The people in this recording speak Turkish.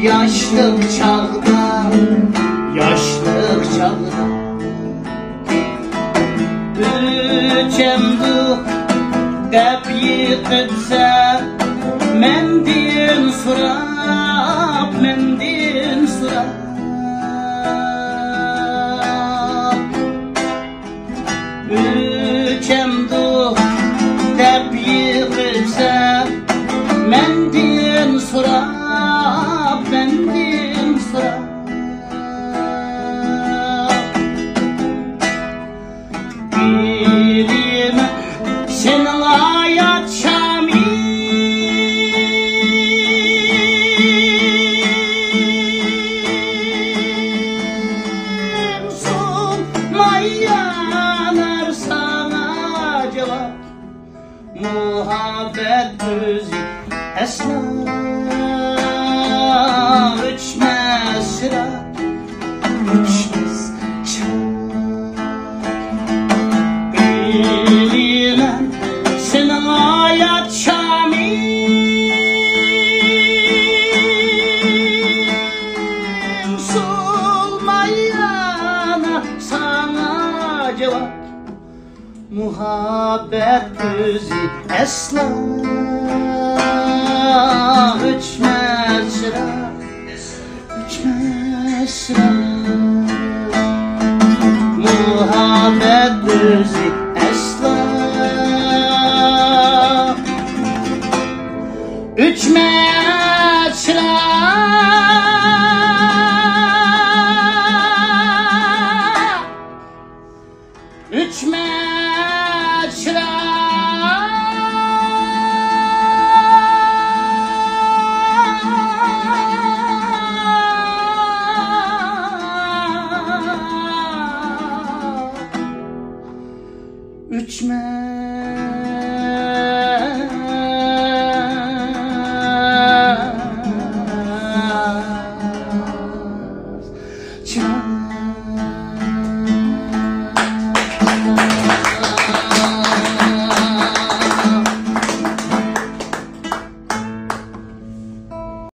Yaşlık çağda, yaşlık çağda Üçemduk qab yıqıtsa Mendin surab, mendin surab Üçemduk qab yıqıtsa Mendin surab Mendin surab Bilim senin hayat şami Sunmayanar sana cevap Muhabbet özü esna Uçmaz sıra, uçmaz çağ Bilmem senin hayat şamim Solmayana sana cevap Muhabbet özü esna Uçmaz sıra Esra Muhabbet bizi esla Üçme sıra